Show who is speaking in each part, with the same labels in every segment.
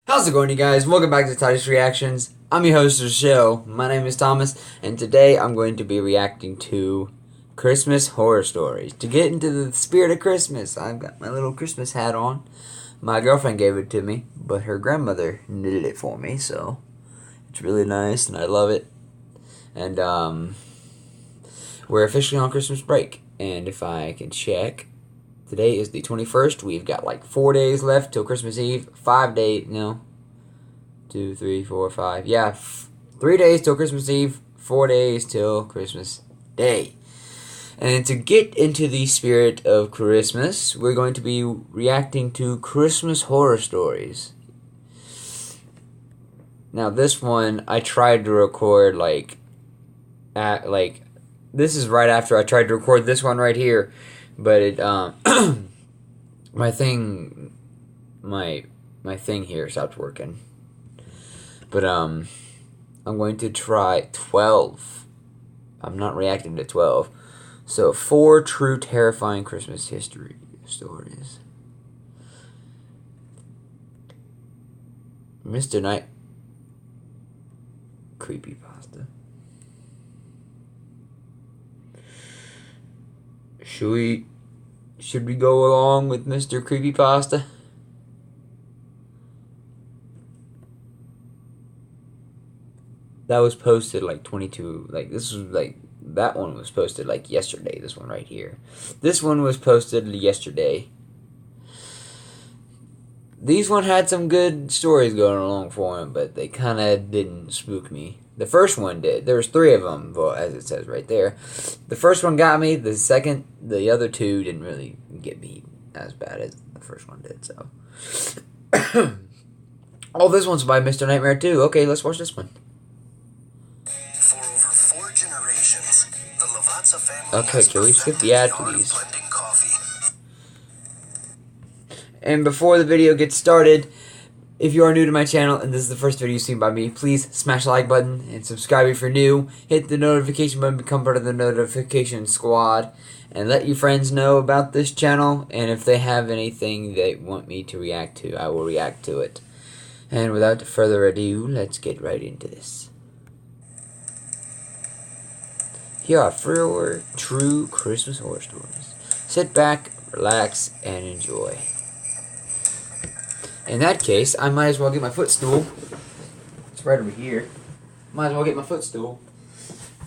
Speaker 1: How's it going, you guys? Welcome back to Titus Reactions. I'm your host of the show. My name is Thomas, and today I'm going to be reacting to Christmas horror stories. To get into the spirit of Christmas, I've got my little Christmas hat on. My girlfriend gave it to me, but her grandmother knitted it for me, so it's really nice, and I love it. And, we're officially on Christmas break, and if I can check, today is the 21st. We've got like 4 days left till Christmas Eve. 5 days, no. 2, 3, 4, 5. Yeah, 3 days till Christmas Eve. 4 days till Christmas Day. And to get into the spirit of Christmas, we're going to be reacting to Christmas horror stories. Now, this one I tried to record this is right after I tried to record this one right here. But it my thing here stopped working. But I'm going to try 12. I'm not reacting to 12. So 4 true terrifying Christmas history stories. Mr. Night creepypasta. Should we go along with Mr. Creepypasta? That was posted like 22, that one was posted like yesterday, this one right here. This one was posted yesterday. These one had some good stories going along for him, but they kind of didn't spook me. The first one did. There was 3 of them, well, as it says right there. The first one got me. The other 2 didn't really get me as bad as the first one did. So, oh, this one's by Mr. Nightmare too. Okay, let's watch this one.
Speaker 2: For over 4 generations, the Lavazza family
Speaker 1: okay, can we skip the ad for these? And before the video gets started, if you are new to my channel and this is the first video you've seen by me, please smash the like button and subscribe if you're new. Hit the notification button, become part of the notification squad, and let your friends know about this channel. And if they have anything they want me to react to, I will react to it. And without further ado, let's get right into this. Here are 4 true Christmas horror stories. Sit back, relax, and enjoy. In that case, I might as well get my footstool. It's right over here. Might as well get my footstool.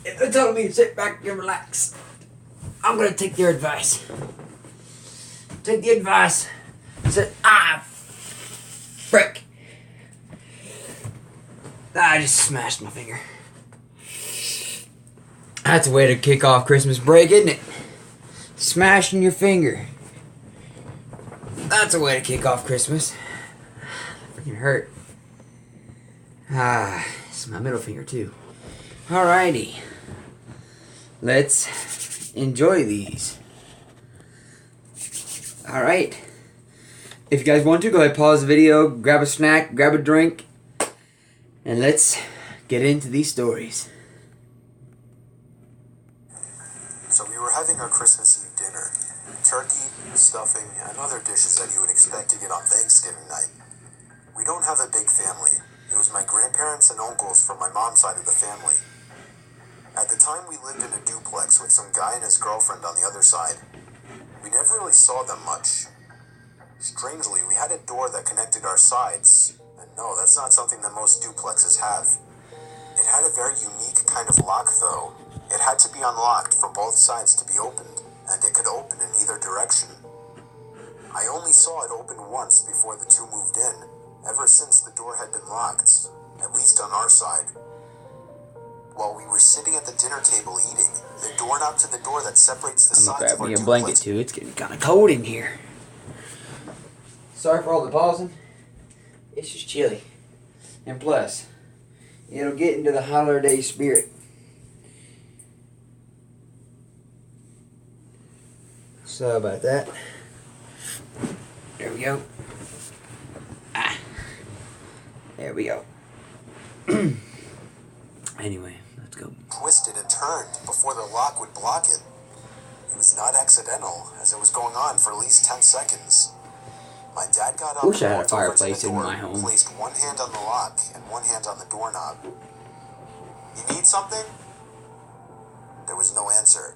Speaker 1: If they're telling me to sit back and relax, I'm going to take their advice. Take the advice. Sit, frick. I just smashed my finger. That's a way to kick off Christmas break, isn't it? Smashing your finger. That's a way to kick off Christmas. Freaking hurt. It's my middle finger too. Alrighty. Let's enjoy these. Alright. If you guys want to, go ahead, pause the video, grab a snack, grab a drink, and let's get into these stories.
Speaker 2: So we were having our Christmas Eve dinner. Turkey, stuffing, and other dishes that you would expect to get on Thanksgiving night. We don't have a big family. It was my grandparents and uncles from my mom's side of the family. At the time, we lived in a duplex with some guy and his girlfriend on the other side. We never really saw them much. Strangely, we had a door that connected our sides, and no, that's not something that most duplexes have. It had a very unique kind of lock, though. It had to be unlocked from both sides to be opened, and it could open in either direction. I only saw it open once before the 2 moved in, ever since the door had been locked, at least on our side. While we were sitting at the dinner table eating, the doorknob to the door that separates the sides of our
Speaker 1: I'm gonna grab me a
Speaker 2: duplex.
Speaker 1: blanket too. It's getting kind of cold in here. Sorry for all the pausing. It's just chilly. And plus, it'll get into the holiday spirit. So about that. There we go. There we go. Anyway, let's go.
Speaker 2: Twisted and turned before the lock would block it. It was not accidental, as it was going on for at least 10 seconds. My dad got up
Speaker 1: Wish I
Speaker 2: and
Speaker 1: had a
Speaker 2: walked over to the
Speaker 1: fireplace in
Speaker 2: door,
Speaker 1: my home.
Speaker 2: placed one hand on the lock and one hand on the doorknob. "You need something?" There was no answer.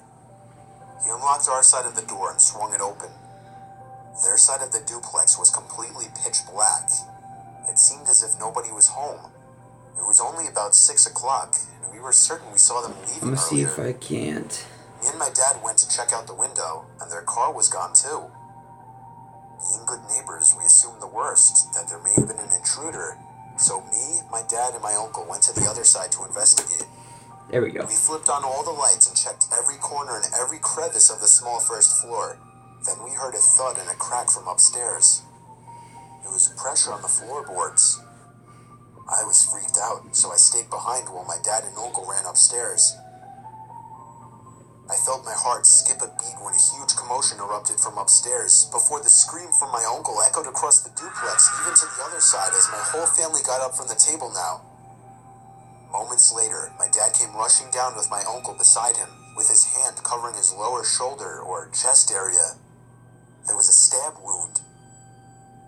Speaker 2: He unlocked our side of the door and swung it open. Their side of the duplex was completely pitch black. It seemed as if nobody was home. It was only about 6 o'clock, and we were certain we saw them leaving
Speaker 1: I'm gonna see
Speaker 2: earlier.
Speaker 1: if I can't.
Speaker 2: Me and my dad went to check out the window, and their car was gone too. Being good neighbors, we assumed the worst, that there may have been an intruder. So me, my dad, and my uncle went to the other side to investigate.
Speaker 1: There we go.
Speaker 2: We flipped on all the lights and checked every corner and every crevice of the small first floor. Then we heard a thud and a crack from upstairs. It was pressure on the floorboards. I was freaked out, so I stayed behind while my dad and uncle ran upstairs. I felt my heart skip a beat when a huge commotion erupted from upstairs, before the scream from my uncle echoed across the duplex, even to the other side, as my whole family got up from the table now. Moments later, my dad came rushing down with my uncle beside him, with his hand covering his lower shoulder or chest area. There was a stab wound.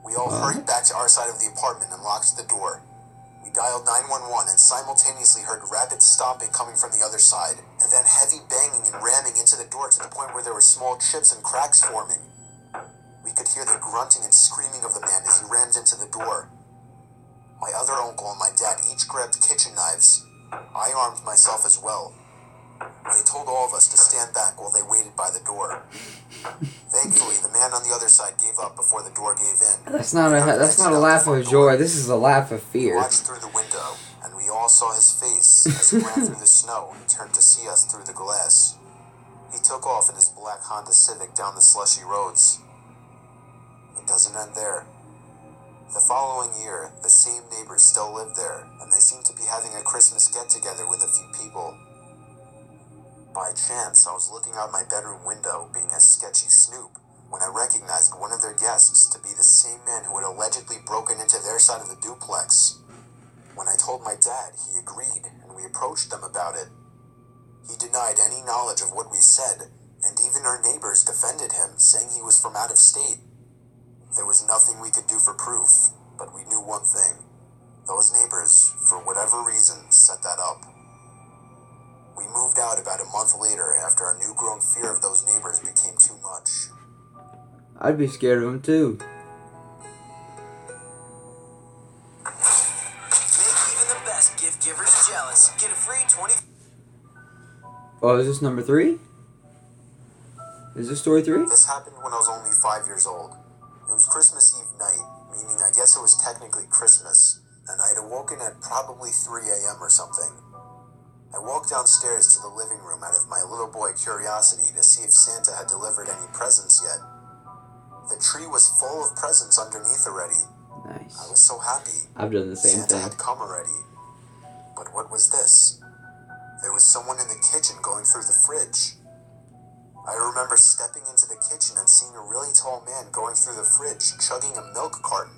Speaker 2: We all hurried back to our side of the apartment and locked the door. We dialed 911 and simultaneously heard rapid stomping coming from the other side, and then heavy banging and ramming into the door to the point where there were small chips and cracks forming. We could hear the grunting and screaming of the man as he rammed into the door. My other uncle and my dad each grabbed kitchen knives. I armed myself as well. They told all of us to stand back while they waited by the door. Thankfully, the man on the other side gave up before the door gave in.
Speaker 1: That's not a laugh of joy. This is a laugh of
Speaker 2: We
Speaker 1: fear.
Speaker 2: watched through the window, and we all saw his face as he ran through the snow and turned to see us through the glass. He took off in his black Honda Civic down the slushy roads. It doesn't end there. The following year, the same neighbors still lived there, and they seemed to be having a Christmas get-together with a few people. By chance, I was looking out my bedroom window, being a sketchy snoop, when I recognized one of their guests to be the same man who had allegedly broken into their side of the duplex. When I told my dad, he agreed, and we approached them about it. He denied any knowledge of what we said, and even our neighbors defended him, saying he was from out of state. There was nothing we could do for proof, but we knew one thing. Those neighbors, for whatever reason, set that up. We moved out about a month later after our newgrown fear of those neighbors became too much.
Speaker 1: I'd be scared of them too.
Speaker 3: Make even the best gift givers jealous. Get a free 20...
Speaker 1: Oh, is this number 3? Is this story 3?
Speaker 2: This happened when I was only 5 years old. It was Christmas Eve night, meaning I guess it was technically Christmas, and I had awoken at probably 3 a.m. or something. I walked downstairs to the living room out of my little boy curiosity to see if Santa had delivered any presents yet. The tree was full of presents underneath already.
Speaker 1: Nice.
Speaker 2: I was so happy.
Speaker 1: I've done the same
Speaker 2: Santa
Speaker 1: thing.
Speaker 2: had come already. But what was this? There was someone in the kitchen going through the fridge. I remember stepping into the kitchen and seeing a really tall man going through the fridge, chugging a milk carton.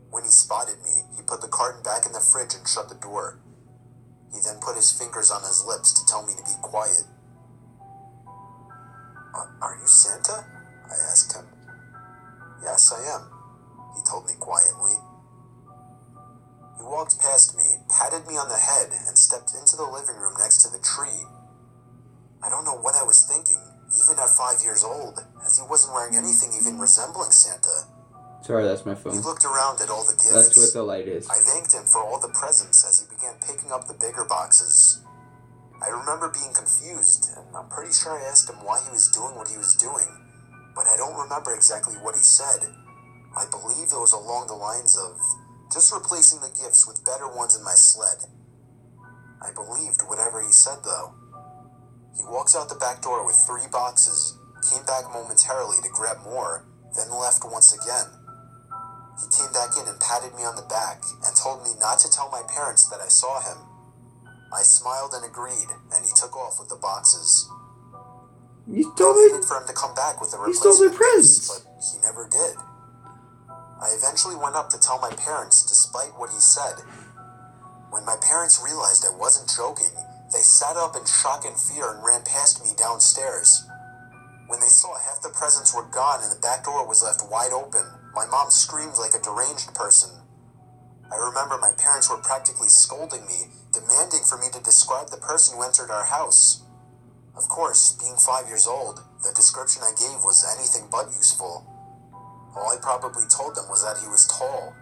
Speaker 2: When he spotted me, he put the carton back in the fridge and shut the door. He then put his fingers on his lips to tell me to be quiet. Are you Santa? I asked him. Yes, I am, he told me quietly. He walked past me, patted me on the head, and stepped into the living room next to the tree. I don't know what I was thinking, even at 5 years old, as he wasn't wearing anything even resembling Santa.
Speaker 1: Sorry, that's my
Speaker 2: He
Speaker 1: phone.
Speaker 2: looked around at all the gifts.
Speaker 1: That's what the light is.
Speaker 2: I thanked him for all the presents as he began picking up the bigger boxes. I remember being confused, and I'm pretty sure I asked him why he was doing what he was doing, but I don't remember exactly what he said. I believe it was along the lines of just replacing the gifts with better ones in my sled. I believed whatever he said, though. He walks out the back door with 3 boxes, came back momentarily to grab more, then left once again. He came back in and patted me on the back and told me not to tell my parents that I saw him. I smiled and agreed, and he took off with the boxes.
Speaker 1: You
Speaker 2: I
Speaker 1: stole
Speaker 2: waited
Speaker 1: it.
Speaker 2: for him to come back with the
Speaker 1: You stole their
Speaker 2: replacement gifts,
Speaker 1: presents.
Speaker 2: but he never did. I eventually went up to tell my parents despite what he said. When my parents realized I wasn't joking, they sat up in shock and fear and ran past me downstairs. When they saw half the presents were gone and the back door was left wide open, My mom screamed like a deranged person. I remember my parents were practically scolding me, demanding for me to describe the person who entered our house. Of course, being 5 years old, the description I gave was anything but useful. All I probably told them was that he was tall.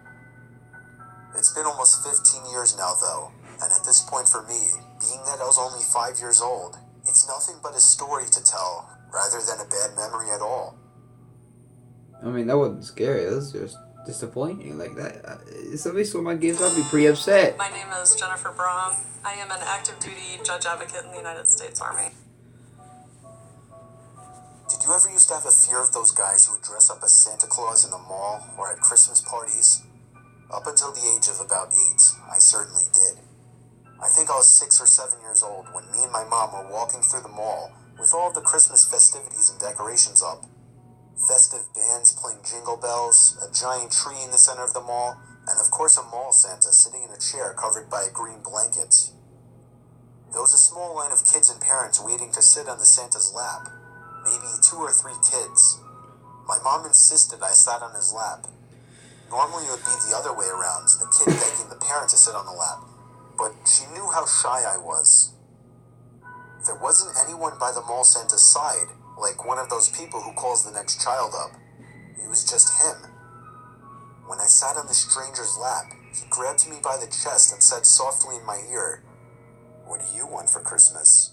Speaker 2: It's been almost 15 years now, though, and at this point for me, being that I was only 5 years old, it's nothing but a story to tell, rather than a bad memory at all.
Speaker 1: I mean, that wasn't scary. That was just disappointing. Like that. If somebody stole my gifts, I'd be pretty upset.
Speaker 4: My name is Jennifer Brom. I am an active duty judge advocate in the United States Army.
Speaker 2: Did you ever used to have a fear of those guys who would dress up as Santa Claus in the mall or at Christmas parties? Up until the age of about 8, I certainly did. I think I was 6 or 7 years old when me and my mom were walking through the mall with all of the Christmas festivities and decorations up. Festive bands playing jingle bells, a giant tree in the center of the mall, and of course a mall Santa sitting in a chair covered by a green blanket. There was a small line of kids and parents waiting to sit on the Santa's lap. Maybe 2 or 3 kids. My mom insisted I sat on his lap. Normally it would be the other way around, the kid begging the parent to sit on the lap, but she knew how shy I was. There wasn't anyone by the mall Santa's side, like one of those people who calls the next child up. It was just him. When I sat on the stranger's lap, he grabbed me by the chest and said softly in my ear, "What do you want for Christmas?"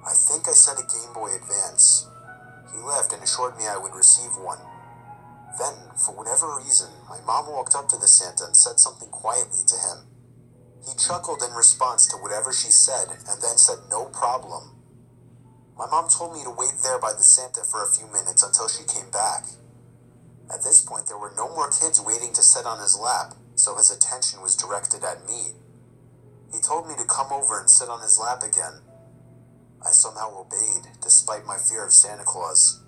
Speaker 2: I think I said a Game Boy Advance. He laughed and assured me I would receive one. Then, for whatever reason, my mom walked up to the Santa and said something quietly to him. He chuckled in response to whatever she said and then said no problem. My mom told me to wait there by the Santa for a few minutes until she came back. At this point, there were no more kids waiting to sit on his lap, so his attention was directed at me. He told me to come over and sit on his lap again. I somehow obeyed, despite my fear of Santa Claus.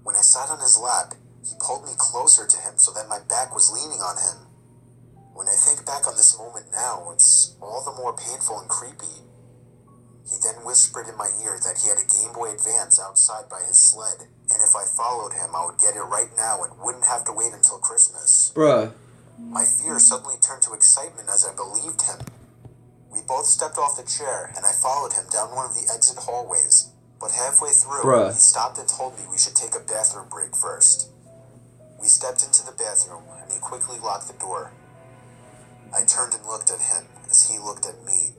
Speaker 2: When I sat on his lap, he pulled me closer to him so that my back was leaning on him. When I think back on this moment now, it's all the more painful and creepy. He then whispered in my ear that he had a Game Boy Advance outside by his sled, and if I followed him, I would get it right now and wouldn't have to wait until Christmas.
Speaker 1: Bruh.
Speaker 2: My fear suddenly turned to excitement as I believed him. We both stepped off the chair, and I followed him down one of the exit hallways. But halfway through,
Speaker 1: Bruh.
Speaker 2: he stopped and told me we should take a bathroom break first. We stepped into the bathroom, and he quickly locked the door. I turned and looked at him as he looked at me.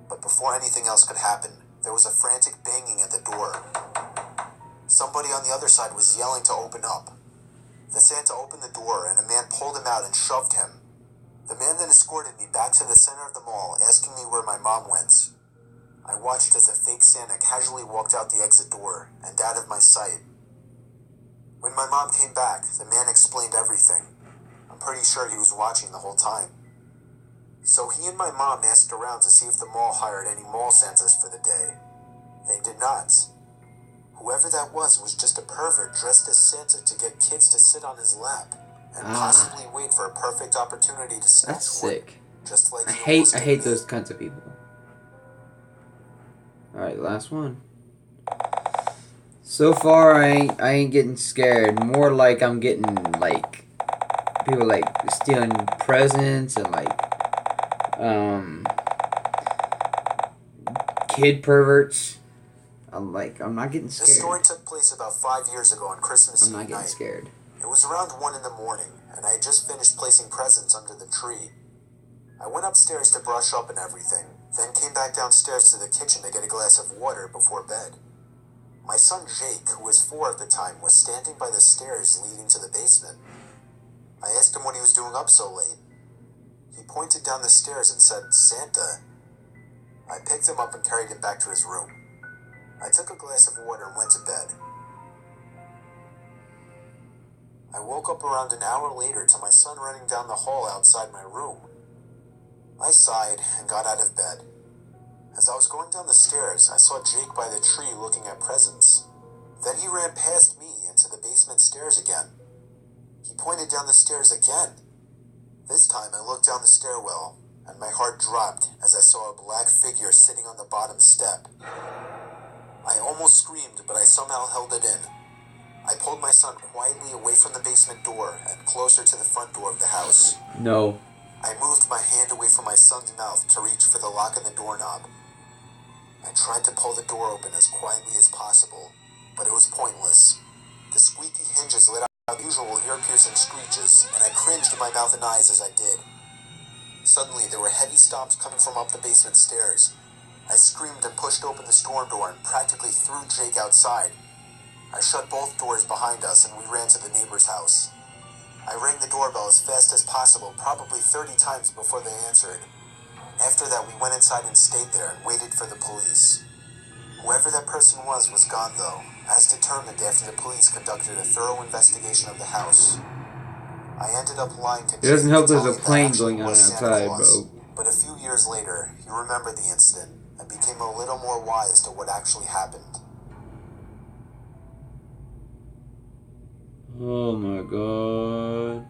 Speaker 2: But before anything else could happen, there was a frantic banging at the door. Somebody on the other side was yelling to open up. The Santa opened the door, and a man pulled him out and shoved him. The man then escorted me back to the center of the mall, asking me where my mom went. I watched as a fake Santa casually walked out the exit door and out of my sight. When my mom came back, the man explained everything. I'm pretty sure he was watching the whole time. So he and my mom asked around to see if the mall hired any mall Santas for the day. They did not. Whoever that was just a pervert dressed as Santa to get kids to sit on his lap and possibly wait for a perfect opportunity to snatch
Speaker 1: That's
Speaker 2: one,
Speaker 1: sick.
Speaker 2: just like
Speaker 1: I
Speaker 2: he almost
Speaker 1: hate
Speaker 2: did me.
Speaker 1: those kinds of people. Alright, last one. So far I ain't getting scared. More like I'm getting like people like stealing presents and like kid perverts. I'm not getting scared.
Speaker 2: This story took place about 5 years ago on Christmas
Speaker 1: I'm not
Speaker 2: Eve
Speaker 1: getting
Speaker 2: night.
Speaker 1: scared.
Speaker 2: It was around 1 in the morning, and I had just finished placing presents under the tree. I went upstairs to brush up and everything, then came back downstairs to the kitchen to get a glass of water before bed. My son Jake, who was 4 at the time, was standing by the stairs leading to the basement. I asked him what he was doing up so late. He pointed down the stairs and said, "Santa." I picked him up and carried him back to his room. I took a glass of water and went to bed. I woke up around an hour later to my son running down the hall outside my room. I sighed and got out of bed. As I was going down the stairs, I saw Jake by the tree looking at presents. Then he ran past me into the basement stairs again. He pointed down the stairs again. This time I looked down the stairwell, and my heart dropped as I saw a black figure sitting on the bottom step. I almost screamed, but I somehow held it in. I pulled my son quietly away from the basement door and closer to the front door of the house.
Speaker 1: No.
Speaker 2: I moved my hand away from my son's mouth to reach for the lock on the doorknob. I tried to pull the door open as quietly as possible, but it was pointless. The squeaky hinges let out the usual ear-piercing screeches, and I cringed in my mouth and eyes as I did. Suddenly, there were heavy stomps coming from up the basement stairs. I screamed and pushed open the storm door and practically threw Jake outside. I shut both doors behind us and we ran to the neighbor's house. I rang the doorbell as fast as possible, probably 30 times before they answered. After that, we went inside and stayed there and waited for the police. Whoever that person was gone, though, as determined after the police conducted a thorough investigation of the house. I ended up lying to Jake.
Speaker 1: It doesn't help
Speaker 2: to
Speaker 1: there's
Speaker 2: tell
Speaker 1: a
Speaker 2: him that
Speaker 1: plane
Speaker 2: actually
Speaker 1: going on
Speaker 2: was Santa
Speaker 1: outside,
Speaker 2: Claus.
Speaker 1: bro.
Speaker 2: But a few years later, he remembered the incident and became a little more wise to what actually happened.
Speaker 1: Oh my god.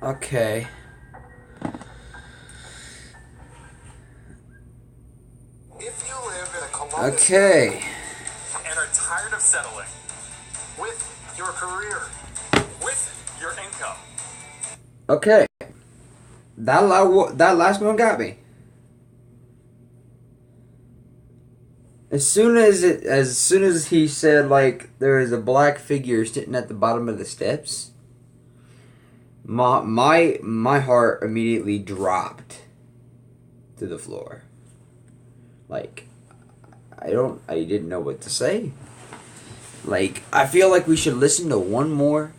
Speaker 1: Okay.
Speaker 3: If you live in a Columbus
Speaker 1: Okay.
Speaker 3: and are tired of settling with your career, with your income,
Speaker 1: Okay. That last one got me. As soon as he said like there is a black figure sitting at the bottom of the steps, my heart immediately dropped to the floor. Like I didn't know what to say. Like I feel like we should listen to one more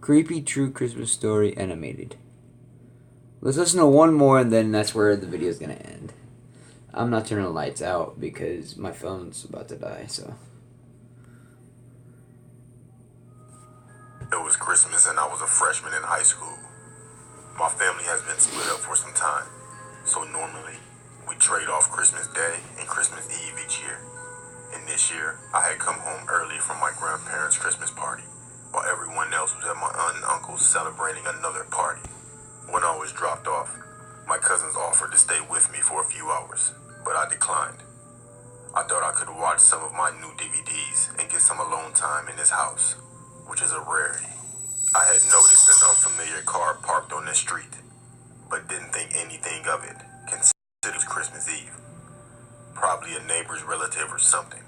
Speaker 1: creepy true Christmas story animated. Let's listen to one more and then that's where the video is going to end. I'm not turning the lights out because my phone's about to die, so.
Speaker 5: It was Christmas and I was a freshman in high school. My family has been split up for some time, so normally we trade off Christmas Day and Christmas Eve each year. And this year, I had come home early from my grandparents' Christmas party, while everyone else was at my aunt and uncle's celebrating another party. When I was dropped off, my cousins offered to stay with me for a few hours, but I declined. I thought I could watch some of my new DVDs and get some alone time in this house, which is a rarity. I had noticed an unfamiliar car parked on the street, but didn't think anything of it, considered it was Christmas Eve. Probably a neighbor's relative or something.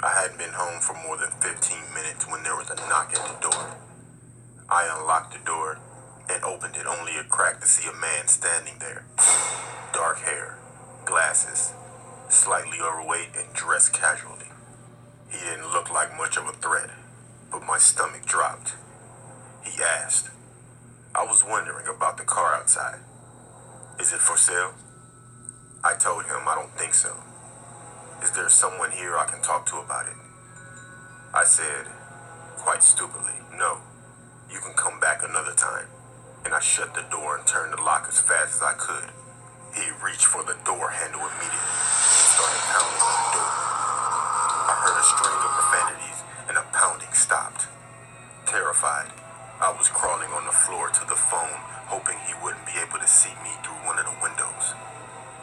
Speaker 5: I hadn't been home for more than 15 minutes when there was a knock at the door. I unlocked the door and opened it only a crack to see a man standing there. Dark hair, glasses, slightly overweight and dressed casually. He didn't look like much of a threat, but my stomach dropped. He asked, I was wondering about the car outside. Is it for sale? I told him I don't think so. Is there someone here I can talk to about it? I said, quite stupidly, no. You can come back another time. And I shut the door and turned the lock as fast as I could. He reached for the door handle immediately and started pounding on the door. I heard a string of profanities and the pounding stopped. Terrified, I was crawling on the floor to the phone, hoping he wouldn't be able to see me through one of the windows.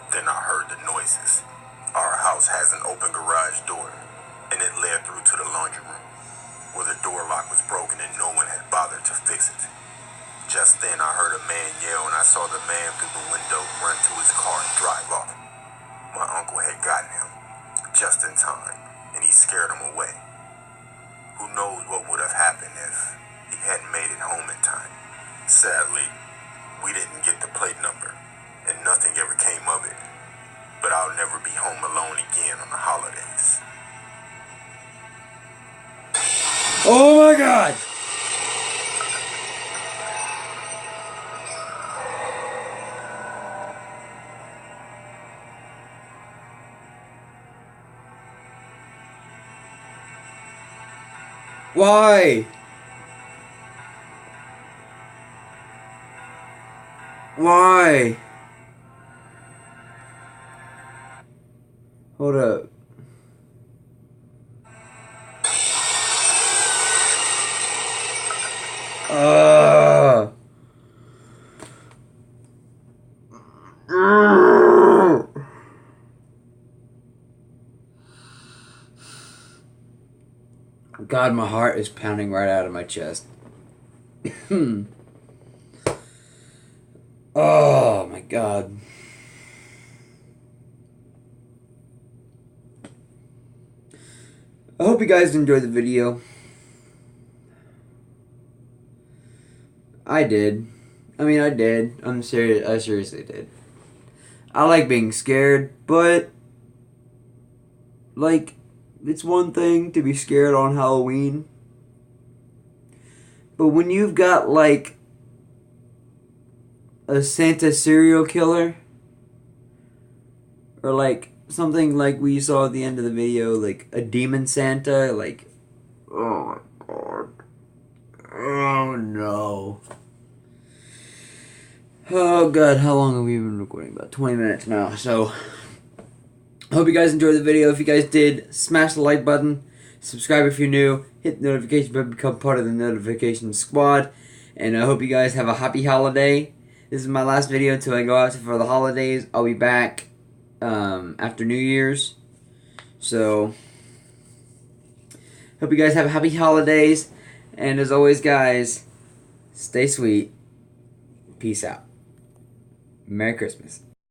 Speaker 5: Then I heard the noises. Our house has an open garage door, and it led through to the laundry room, where the door lock was broken and no one had bothered to fix it. Just then I heard a man yell and I saw the man through the window run to his car and drive off. My uncle had gotten him, just in time, and he scared him away. Who knows what would have happened if he hadn't made it home in time. Sadly, we didn't get the plate number, and nothing ever came of it. But I'll never be home alone again on the holidays.
Speaker 1: Oh my god! Why? Why? Hold up. God, my heart is pounding right out of my chest. Oh my God. I hope you guys enjoyed the video. I did. I did. I'm serious. I seriously did. I like being scared, but like, it's one thing to be scared on Halloween, but when you've got like a Santa serial killer, or like something like we saw at the end of the video, like a demon Santa, like, oh my God, oh no. Oh God, how long have we been recording? About 20 minutes now. So, I hope you guys enjoyed the video. If you guys did, smash the like button, subscribe if you're new, hit the notification bell, become part of the notification squad, and I hope you guys have a happy holiday. This is my last video until I go out for the holidays. I'll be back after New Year's. So, hope you guys have happy holidays, and as always, guys, stay sweet. Peace out. Merry Christmas.